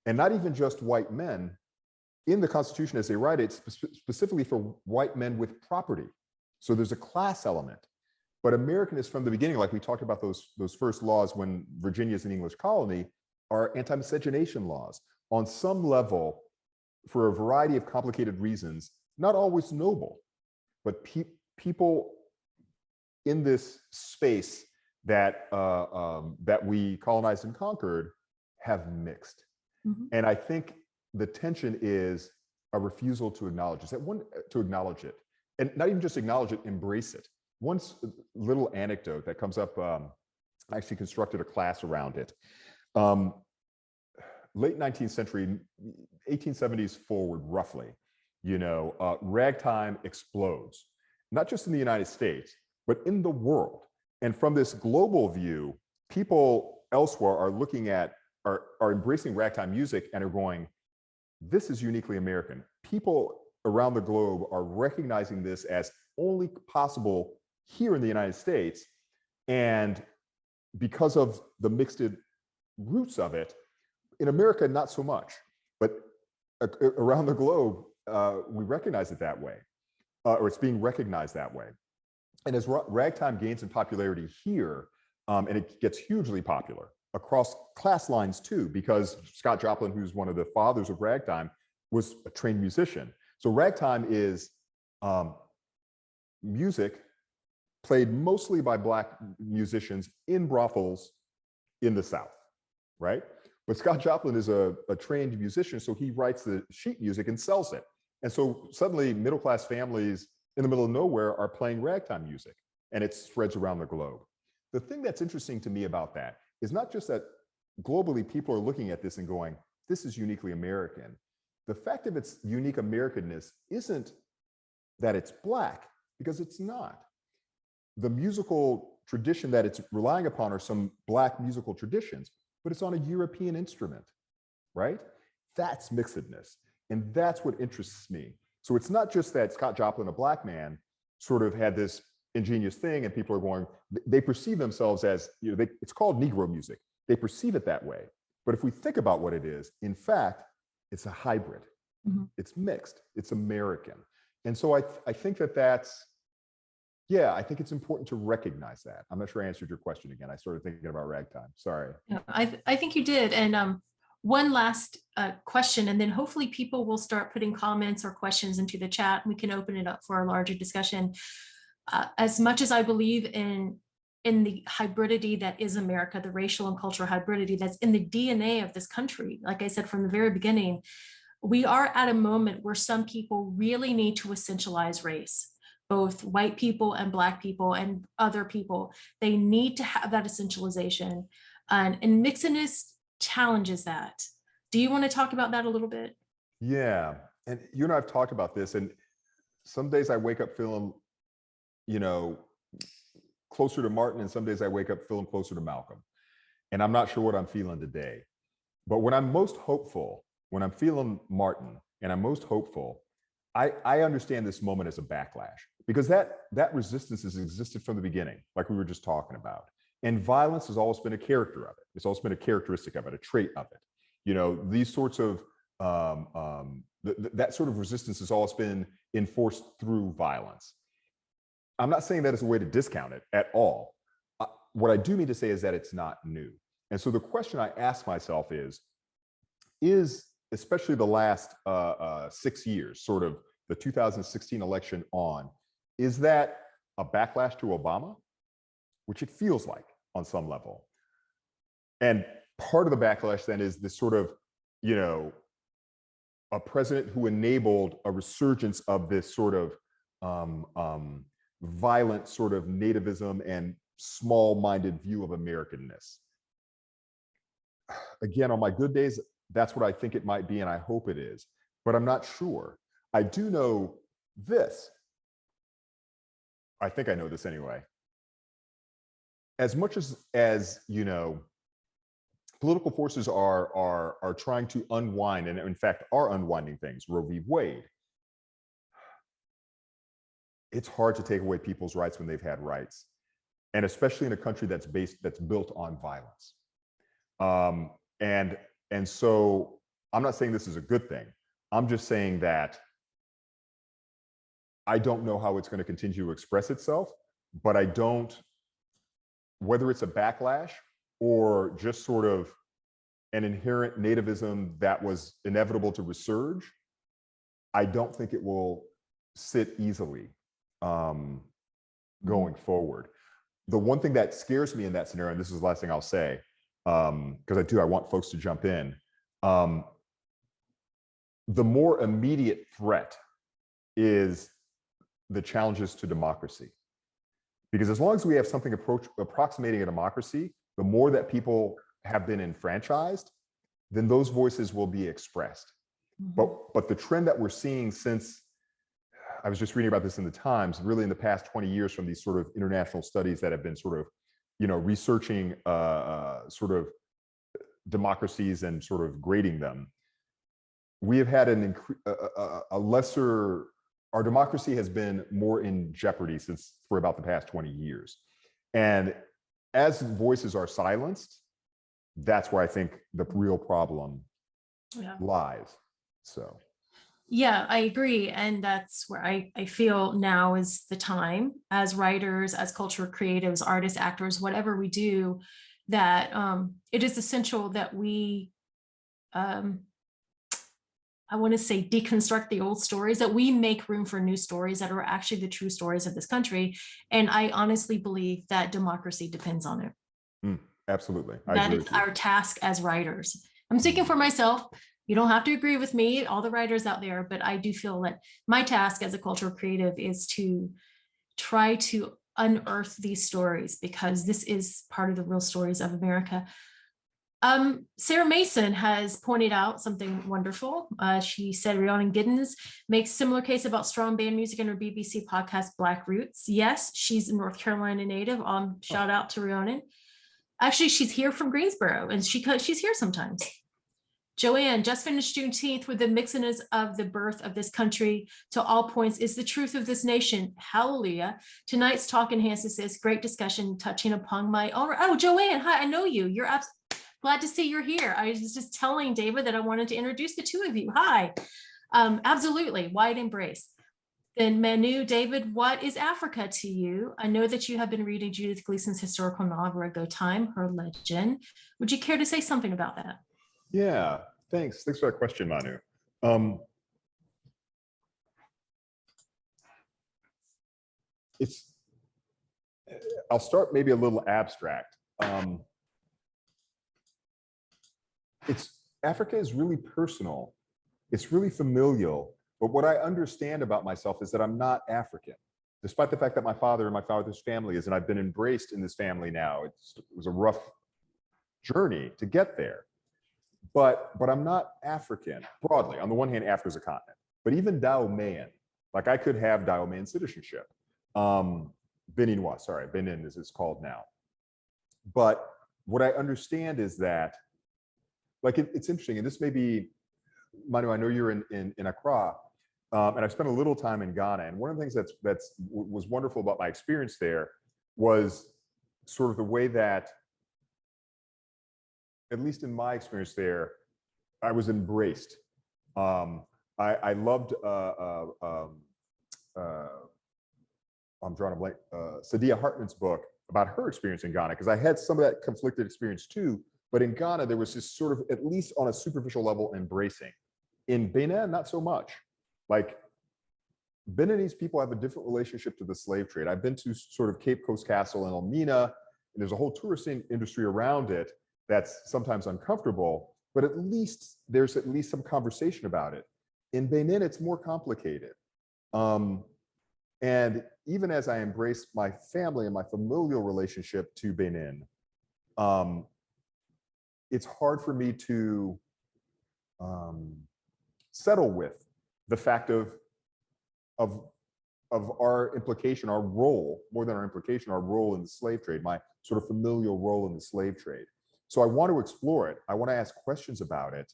And not even just white men. In the Constitution, as they write it, specifically for white men with property. So there's a class element. But Americanness from the beginning, like we talked about those first laws when Virginia is an English colony, are anti-miscegenation laws. On some level, for a variety of complicated reasons, not always noble, but people in this space that that we colonized and conquered have mixed. And I think the tension is a refusal to acknowledge it, to acknowledge it, and not even just acknowledge it, embrace it. One little anecdote that comes up, I actually constructed a class around it. Late 19th century, 1870s forward, roughly, ragtime explodes, not just in the United States, but in the world. And from this global view, people elsewhere are looking at, are embracing ragtime music and are going, this is uniquely American. People around the globe are recognizing this as only possible here in the United States. And because of the mixed roots of it, in America, not so much, but around the globe, we recognize it that way, or it's being recognized that way. And as ragtime gains in popularity here, and it gets hugely popular across class lines too, because Scott Joplin, who's one of the fathers of ragtime, was a trained musician. So ragtime is music played mostly by Black musicians in brothels in the South, right? But Scott Joplin is a trained musician, so he writes the sheet music and sells it. And so suddenly middle-class families in the middle of nowhere are playing ragtime music, and it spreads around the globe. The thing that's interesting to me about that is not just that globally people are looking at this and going, this is uniquely American. The fact of its unique Americanness isn't that it's Black, because it's not. The musical tradition that it's relying upon are some Black musical traditions, but it's on a European instrument, right? That's mixedness. And that's what interests me. So it's not just that Scott Joplin, a Black man, sort of had this ingenious thing and people are going, they perceive themselves as, it's called Negro music. They perceive it that way. But if we think about what it is, in fact, it's a hybrid. Mhm. It's mixed, it's American. And so I think that's, yeah, I think it's important to recognize that. I'm not sure I answered your question again. I started thinking about ragtime. Sorry. Yeah, I think you did. And one last question, and then hopefully people will start putting comments or questions into the chat. We can open it up for a larger discussion. As much as I believe in the hybridity that is America, the racial and cultural hybridity that's in the DNA of this country, like I said from the very beginning, we are at a moment where some people really need to essentialize race. Both white people and Black people and other people, they need to have that essentialization. And mixedness challenges that. Do you want to talk about that a little bit? Yeah, and you and I have talked about this, and some days I wake up feeling, closer to Martin, and some days I wake up feeling closer to Malcolm. And I'm not sure what I'm feeling today. But when I'm most hopeful, when I'm feeling Martin and I'm most hopeful, I understand this moment as a backlash, because that resistance has existed from the beginning, like we were just talking about. And violence has always been a character of it. It's always been a characteristic of it, a trait of it. These sorts of, that sort of resistance has always been enforced through violence. I'm not saying that is a way to discount it at all. What I do mean to say is that it's not new. And so the question I ask myself is especially the last 6 years, sort of the 2016 election on, is that a backlash to Obama? Which it feels like on some level. And part of the backlash then is this sort of, a president who enabled a resurgence of this sort of violent sort of nativism and small-minded view of Americanness. Again, on my good days, that's what I think it might be, and I hope it is, but I'm not sure. I do know this. I think I know this anyway. As much as political forces are trying to unwind, and in fact are unwinding things, Roe v. Wade, it's hard to take away people's rights when they've had rights, and especially in a country that's built on violence. And so I'm not saying this is a good thing. I'm just saying that I don't know how it's going to continue to express itself, but I don't, whether it's a backlash or just sort of an inherent nativism that was inevitable to resurge, I don't think it will sit easily going forward. The one thing that scares me in that scenario, and this is the last thing I'll say, because I want folks to jump in, the more immediate threat is the challenges to democracy. Because as long as we have something approximating a democracy, the more that people have been enfranchised, then those voices will be expressed. Mm-hmm. But the trend that we're seeing since, I was just reading about this in the Times, really in the past 20 years from these sort of international studies that have been sort of, researching sort of democracies and sort of grading them, we have had our democracy has been more in jeopardy for about the past 20 years. And as voices are silenced, that's where I think the real problem lies. So. Yeah, I agree. And that's where I feel now is the time, as writers, as cultural creatives, artists, actors, whatever we do, that it is essential that we, I want to say, deconstruct the old stories, that we make room for new stories that are actually the true stories of this country. And I honestly believe that democracy depends on it. Absolutely. That is our task as writers. I'm speaking for myself. You don't have to agree with me, all the writers out there, but I do feel that my task as a cultural creative is to try to unearth these stories, because this is part of the real stories of America. Sarah Mason has pointed out something wonderful. She said Rhiannon Giddens makes similar case about strong band music in her BBC podcast, Black Roots. Yes, she's a North Carolina native. Shout out to Rhiannon. Actually, she's here from Greensboro, and she's here sometimes. Joanne just finished Juneteenth with the mixedness of the birth of this country to all points is the truth of this nation. Hallelujah. Tonight's talk enhances this great discussion touching upon my own. Oh, Joanne, hi, I know you. You're glad to see you're here. I was just telling David that I wanted to introduce the two of you. Hi. Absolutely. Wide embrace. Then Manu, David, what is Africa to you? I know that you have been reading Judith Gleason's historical novel, A Go Time, Her Legend. Would you care to say something about that? Yeah, thanks. Thanks for that question, Manu. I'll start maybe a little abstract. Africa is really personal. It's really familial. But what I understand about myself is that I'm not African, despite the fact that my father and my father's family is, and I've been embraced in this family now. It was a rough journey to get there. But I'm not African broadly. On the one hand, Africa is a continent, but even Daomean, like I could have Daomean citizenship. Benin as it's called now. But what I understand is that, like, it's interesting, and this may be, Manu, I know you're in Accra, and I've spent a little time in Ghana. And one of the things that was wonderful about my experience there was sort of the way that, at least in my experience there, I was embraced. I loved, I'm drawing a blank, Sadiya Hartman's book about her experience in Ghana, because I had some of that conflicted experience too. But in Ghana, there was this sort of, at least on a superficial level, embracing. In Benin, not so much. Like, Beninese people have a different relationship to the slave trade. I've been to sort of Cape Coast Castle and Elmina, and there's a whole tourist industry around it that's sometimes uncomfortable, but at least there's at least some conversation about it. In Benin, it's more complicated. And even as I embrace my family and my familial relationship to Benin, it's hard for me to settle with the fact of our implication, our role, more than our implication, our role in the slave trade, my sort of familial role in the slave trade. So I want to explore it. I want to ask questions about it,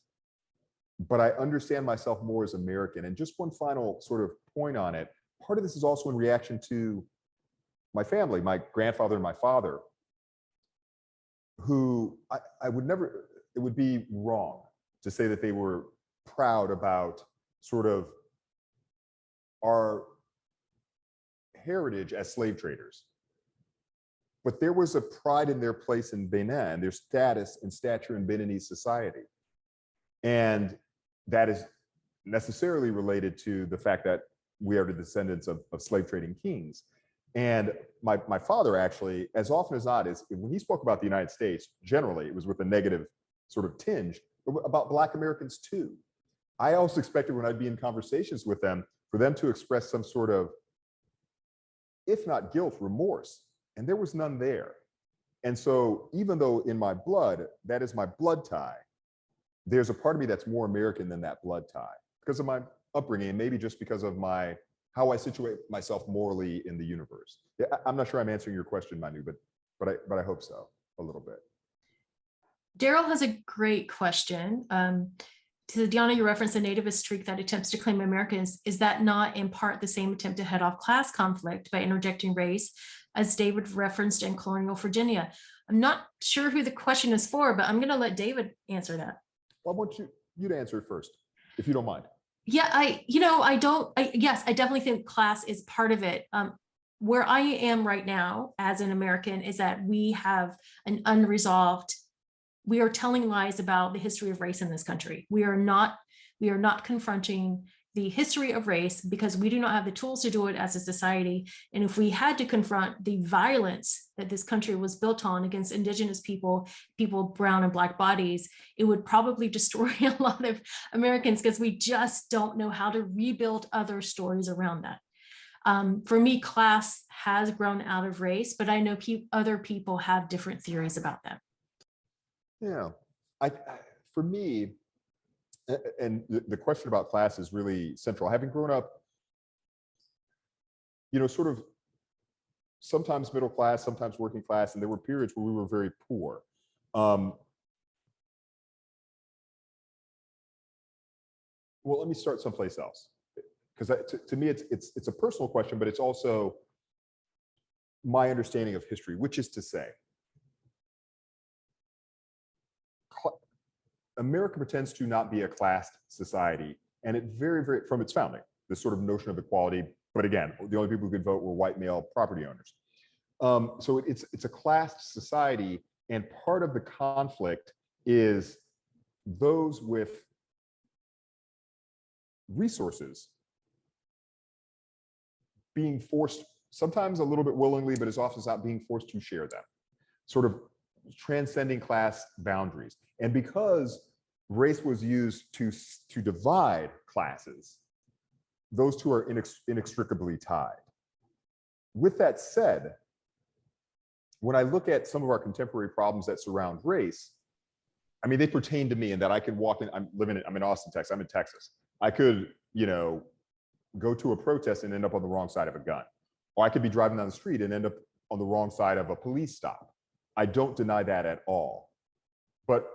but I understand myself more as American. And just one final sort of point on it. Part of this is also in reaction to my family, my grandfather and my father, who I would never, it would be wrong to say that they were proud about sort of our heritage as slave traders. But there was a pride in their place in Benin, their status and stature in Beninese society. And that is necessarily related to the fact that we are the descendants of slave trading kings. And my father actually, as often as not, is when he spoke about the United States, generally it was with a negative sort of tinge, about Black Americans too. I also expected when I'd be in conversations with them, for them to express some sort of, if not guilt, remorse. And there was none there. And so even though in my blood, that is my blood tie, there's a part of me that's more American than that blood tie because of my upbringing, and maybe just because of how I situate myself morally in the universe. Yeah, I'm not sure I'm answering your question, Manu, but I hope so, a little bit. Daryl has a great question. To Deonna, you referenced a nativist streak that attempts to claim Americans. Is that not in part the same attempt to head off class conflict by interjecting race, as David referenced in colonial Virginia? I'm not sure who the question is for, but I'm going to let David answer that. Well, I want you to answer it first, if you don't mind. Yeah, yes, I definitely think class is part of it. Where I am right now as an American is that we have an unresolved, we are telling lies about the history of race in this country. We are not confronting the history of race because we do not have the tools to do it as a society. And if we had to confront the violence that this country was built on against Indigenous people, brown and Black bodies, it would probably destroy a lot of Americans because we just don't know how to rebuild other stories around that. For me, class has grown out of race, but I know other people have different theories about that. Yeah, for me, and the question about class is really central. Having grown up, sort of sometimes middle class, sometimes working class, and there were periods where we were very poor. Well, let me start someplace else, because to me, it's a personal question, but it's also my understanding of history, which is to say, America pretends to not be a classed society, and it very, from its founding, this sort of notion of equality. But again, the only people who could vote were white male property owners. So it's a classed society, and part of the conflict is those with resources being forced, sometimes a little bit willingly, but as often as not being forced to share them, sort of transcending class boundaries. And because race was used to divide classes, those two are inextricably tied. With that said, when I look at some of our contemporary problems that surround race, I mean, they pertain to me in that I can walk in, I'm in Austin, Texas, I'm in Texas. I could, go to a protest and end up on the wrong side of a gun. Or I could be driving down the street and end up on the wrong side of a police stop. I don't deny that at all. But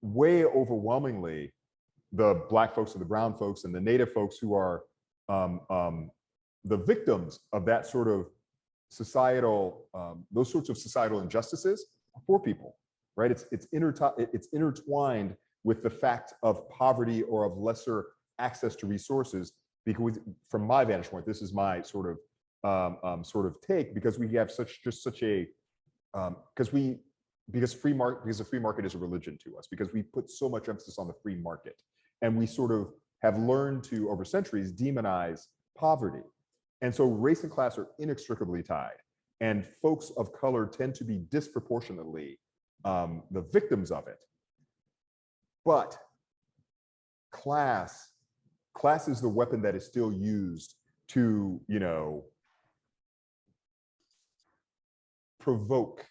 way overwhelmingly, the Black folks and the brown folks and the Native folks who are the victims of that sort of societal, those sorts of societal injustices are poor people, right? It's intertwined with the fact of poverty or of lesser access to resources. Because from my vantage point, this is my sort of take, because we have because the free market is a religion to us, because we put so much emphasis on the free market, and we sort of have learned to, over centuries, demonize poverty. And so race and class are inextricably tied, and folks of color tend to be disproportionately the victims of it. But class is the weapon that is still used to, provoke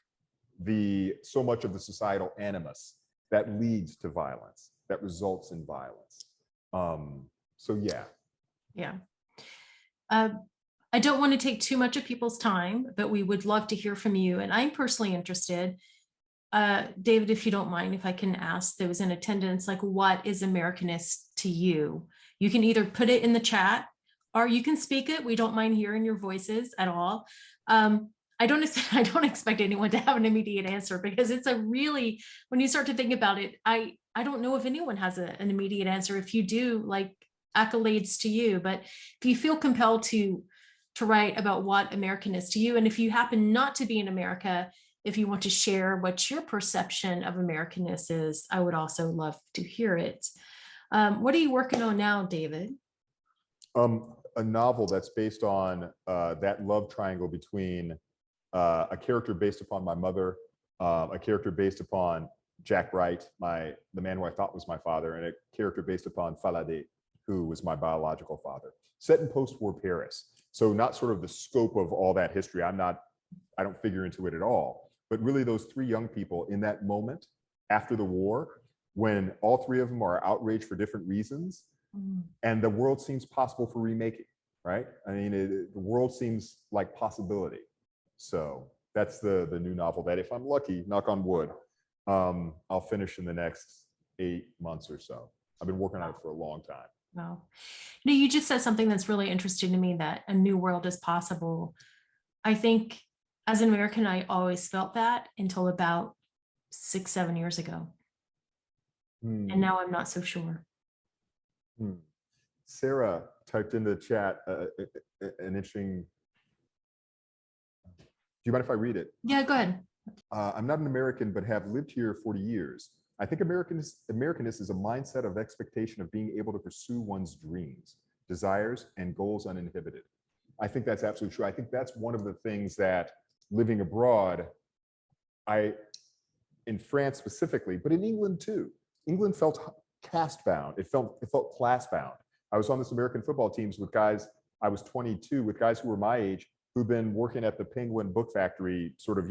so much of the societal animus that leads to violence, that results in violence. So yeah. Yeah. I don't want to take too much of people's time, but we would love to hear from you. And I'm personally interested, David, if you don't mind, if I can ask those in attendance, like, what is Americanist to you? You can either put it in the chat or you can speak it. We don't mind hearing your voices at all. I don't expect anyone to have an immediate answer, because it's a really, when you start to think about it, I don't know if anyone has an immediate answer. If you do, like, accolades to you, but if you feel compelled to write about what American is to you, and if you happen not to be in America, if you want to share what your perception of Americanness is, I would also love to hear it. What are you working on now, David? A novel that's based on that love triangle between a character based upon my mother, a character based upon Jack Wright, the man who I thought was my father, and a character based upon Faladé, who was my biological father, set in post-war Paris. So not sort of the scope of all that history. I don't figure into it at all, but really those three young people in that moment after the war, when all three of them are outraged for different reasons, and the world seems possible for remaking, right? I mean, the world seems like possibility. So that's the new novel that, if I'm lucky, knock on wood, I'll finish in the next 8 months or so. I've been working on it for a long time. Wow. You just said something that's really interesting to me, that a new world is possible. I think as an American, I always felt that until about 6-7 years ago. And now I'm not so sure. Sarah typed in the chat an interesting. Do you mind if I read it? Yeah, go ahead. I'm not an American, but have lived here 40 years. I think Americanness is a mindset of expectation of being able to pursue one's dreams, desires, and goals uninhibited. I think that's absolutely true. I think that's one of the things that living abroad, in France specifically, but in England too. England felt caste bound. It felt class bound. I was on this American football teams with guys, I was 22, with guys who were my age, who've been working at the Penguin Book Factory, sort of,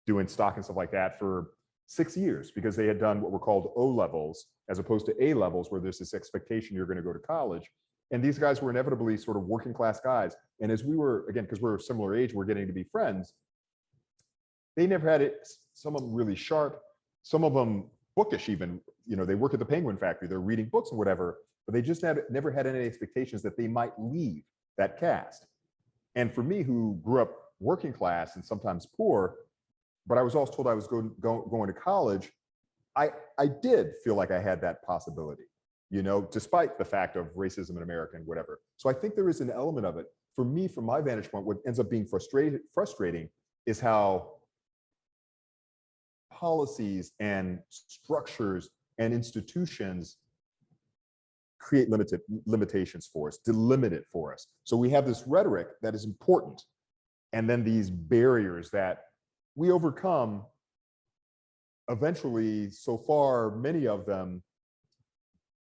doing stock and stuff like that for 6 years because they had done what were called O levels as opposed to A levels, where there's this expectation you're going to go to college. And these guys were inevitably sort of working class guys. And as we were, again, because we're a similar age, we're getting to be friends. They never had it. Some of them really sharp, some of them bookish even. You know, they work at the Penguin Factory, they're reading books and whatever, but they just never had any expectations that they might leave that caste. And for me, who grew up working class and sometimes poor, but I was always told I was going to college, I did feel like I had that possibility, you know, despite the fact of racism in America and whatever. So I think there is an element of it. For me, from my vantage point, what ends up being frustrating is how policies and structures and institutions create limitations for us, delimit it for us. So we have this rhetoric that is important, and then these barriers that we overcome eventually, so far, many of them,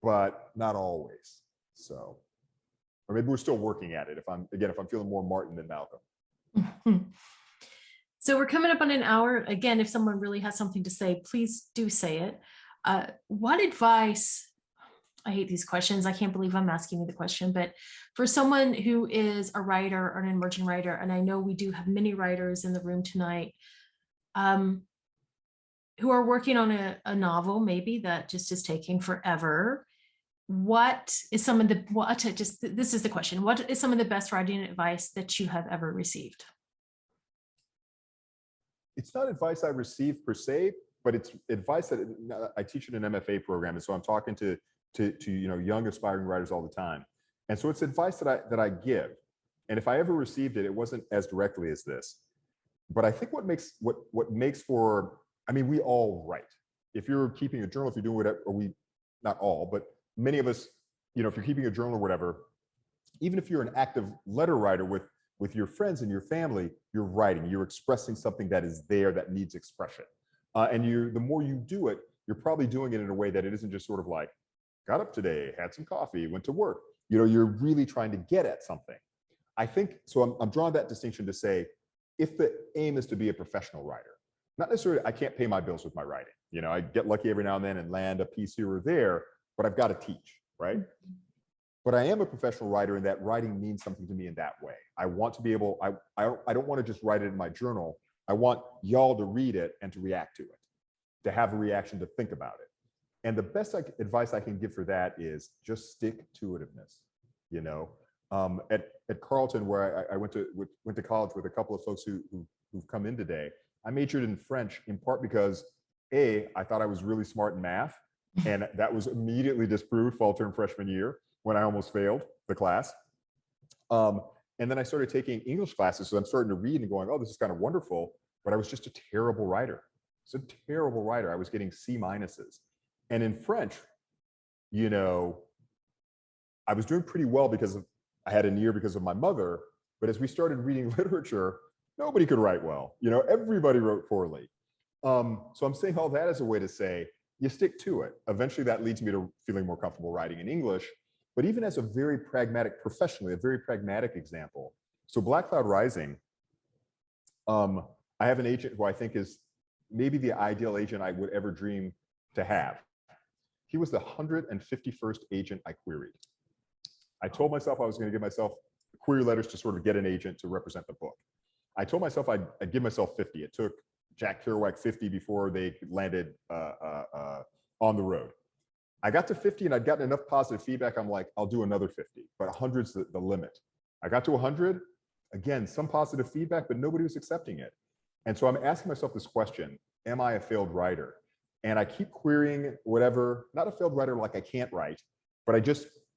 but not always. So, or maybe we're still working at it. If I'm feeling more Martin than Malcolm. So we're coming up on an hour. Again, if someone really has something to say, please do say it. What advice, I hate these questions, I can't believe I'm asking you the question, but for someone who is a writer or an emerging writer, and I know we do have many writers in the room tonight, who are working on a novel maybe that just is taking forever, what is some of the, this is the question, what is some of the best writing advice that you have ever received? It's not advice I received per se, but it's advice that I teach in an MFA program. And so I'm talking to you know, young aspiring writers all the time. And so it's advice that I give. And if I ever received it, it wasn't as directly as this. But I think what makes for, I mean, we all write. If you're keeping a journal, if you're doing whatever, or not all, but many of us, you know, if you're keeping a journal or whatever, even if you're an active letter writer with your friends and your family, you're writing, you're expressing something that is there that needs expression. And the more you do it, you're probably doing it in a way that it isn't just sort of like, got up today, had some coffee, went to work. You know, you're really trying to get at something. I think, so I'm drawing that distinction to say, if the aim is to be a professional writer, not necessarily, I can't pay my bills with my writing. You know, I get lucky every now and then and land a piece here or there, but I've got to teach, right? But I am a professional writer, and that writing means something to me in that way. I want to be able, I don't want to just write it in my journal. I want y'all to read it and to react to it, to have a reaction, to think about it. And the best advice I can give for that is just stick-to-itiveness. You know, at Carleton, where I went to college with a couple of folks who've come in today, I majored in French in part because I thought I was really smart in math, and that was immediately disproved fall term freshman year when I almost failed the class. And then I started taking English classes, so I'm starting to read and going, oh, this is kind of wonderful, but I was just a terrible writer. It's a terrible writer. I was getting C minuses. And in French, you know, I was doing pretty well because I had an ear because of my mother, but as we started reading literature, nobody could write well. You know, everybody wrote poorly. So I'm saying all that as a way to say, you stick to it. Eventually that leads me to feeling more comfortable writing in English, but even as a very pragmatic, professionally, a very pragmatic example. So Black Cloud Rising, I have an agent who I think is maybe the ideal agent I would ever dream to have. He was the 151st agent I queried. I told myself I was going to give myself query letters to sort of get an agent to represent the book. I told myself I'd give myself 50. It took Jack Kerouac 50 before they landed on the road. I got to 50 and I'd gotten enough positive feedback. I'm like, I'll do another 50, but 100's the limit. I got to 100, again, some positive feedback, but nobody was accepting it. And so I'm asking myself this question, am I a failed writer? And I keep querying whatever, not a failed writer like I can't write, but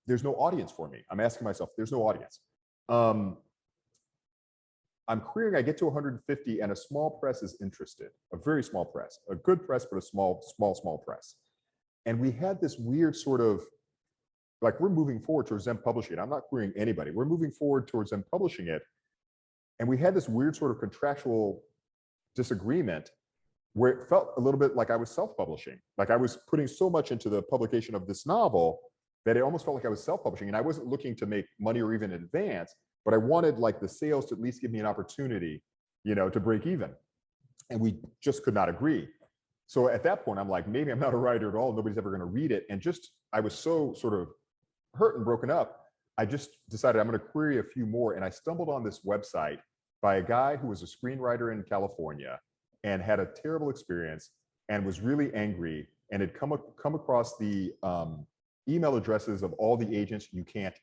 there's no audience for me. I'm asking myself, there's no audience. I'm querying, I get to 150 and a small press is interested, a very small press, a good press, but a small press. And we had this weird sort of, like, we're moving forward towards them publishing it. I'm not querying anybody. We're moving forward towards them publishing it. And we had this weird sort of contractual disagreement where it felt a little bit like I was self-publishing. Like I was putting so much into the publication of this novel that it almost felt like I was self-publishing, and I wasn't looking to make money or even advance, but I wanted like the sales to at least give me an opportunity, you know, to break even. And we just could not agree. So at that point, I'm like, maybe I'm not a writer at all. Nobody's ever going to read it. And just, I was so sort of hurt and broken up. I just decided I'm going to query a few more. And I stumbled on this website by a guy who was a screenwriter in California and had a terrible experience and was really angry and had come across the email addresses of all the agents you can't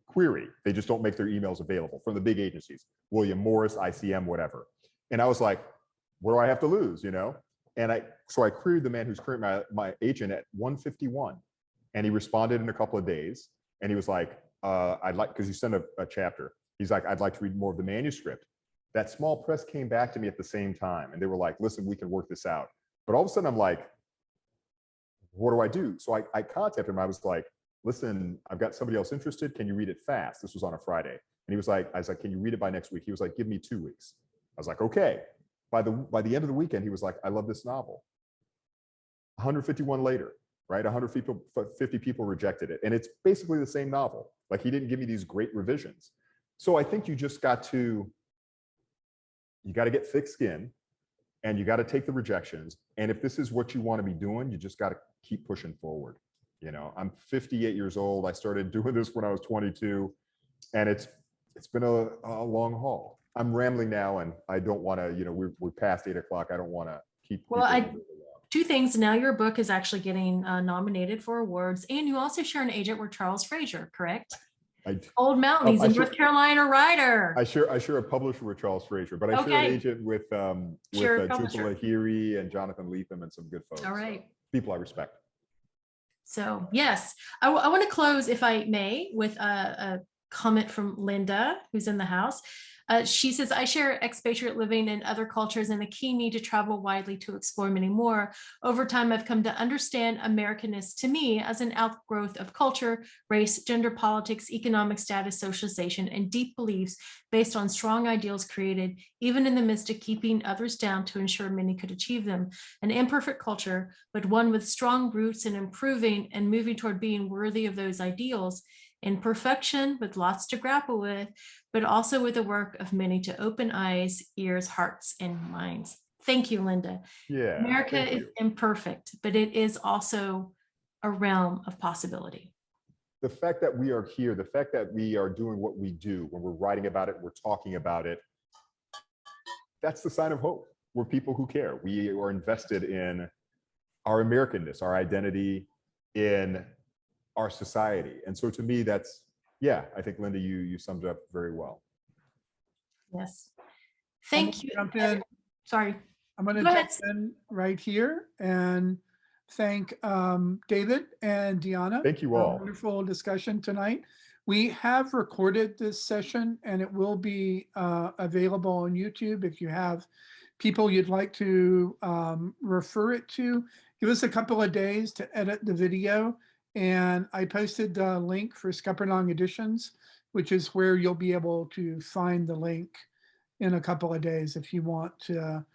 query. They just don't make their emails available from the big agencies, William Morris, ICM, whatever. And I was like, what do I have to lose, you know? And so I queried the man who's currently my agent at 151, and he responded in a couple of days. And he was like, I'd like, because you sent a chapter. He's like, I'd like to read more of the manuscript. That small press came back to me at the same time, and they were like, listen, we can work this out. But all of a sudden I'm like, what do I do? So I contacted him. I was like, listen, I've got somebody else interested. Can you read it fast? This was on a Friday. And he was like, I was like, can you read it by next week? He was like, give me 2 weeks. I was like, okay. By the end of the weekend, he was like, I love this novel. 151 later, right? 150 people rejected it. And it's basically the same novel. Like, he didn't give me these great revisions. So I think you just got to get thick skin, and you got to take the rejections. And if this is what you want to be doing, you just got to keep pushing forward. You know, I'm 58 years old. I started doing this when I was 22, and it's been a long haul. I'm rambling now, and I don't want to, you know, we're past 8 o'clock. I don't want to keep. Well, two things. Now your book is actually getting nominated for awards, and you also share an agent with Charles Fraser, correct? Old Mountain. He's a North Carolina writer. I share a publisher with Charles Fraser, but I share an agent with Jupiter Lahiri and Jonathan Lethem and some good folks. All right. So, people I respect. So yes, I want to close, if I may, with a comment from Linda, who's in the house. She says, I share expatriate living in other cultures and the keen need to travel widely to explore many more. Over time, I've come to understand Americanness to me as an outgrowth of culture, race, gender politics, economic status, socialization, and deep beliefs based on strong ideals created, even in the midst of keeping others down to ensure many could achieve them. An imperfect culture, but one with strong roots in improving and moving toward being worthy of those ideals. Imperfection with lots to grapple with, but also with the work of many to open eyes, ears, hearts, and minds. Thank you, Linda. Yeah. America is imperfect, but it is also a realm of possibility. The fact that we are here, the fact that we are doing what we do, when we're writing about it, we're talking about it, that's the sign of hope. We're people who care. We are invested in our Americanness, our identity, in our society. And so to me, that's, yeah, I think, Linda, you summed it up very well. Yes. Thank you. Sorry. I'm going to jump in right here and thank David and Deonna. Thank you all. Wonderful discussion tonight. We have recorded this session and it will be available on YouTube. If you have people you'd like to refer it to, give us a couple of days to edit the video. And I posted the link for Scuppernong Editions, which is where you'll be able to find the link in a couple of days if you want to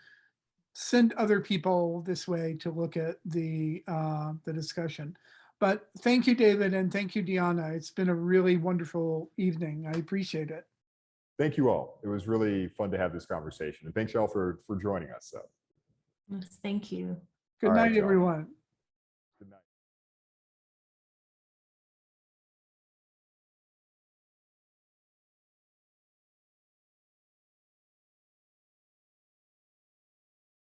send other people this way to look at the discussion. But thank you, David, and thank you, Deonna. It's been a really wonderful evening. I appreciate it. Thank you all. It was really fun to have this conversation. And thanks y'all for joining us. So. Yes, thank you. Good night, everyone.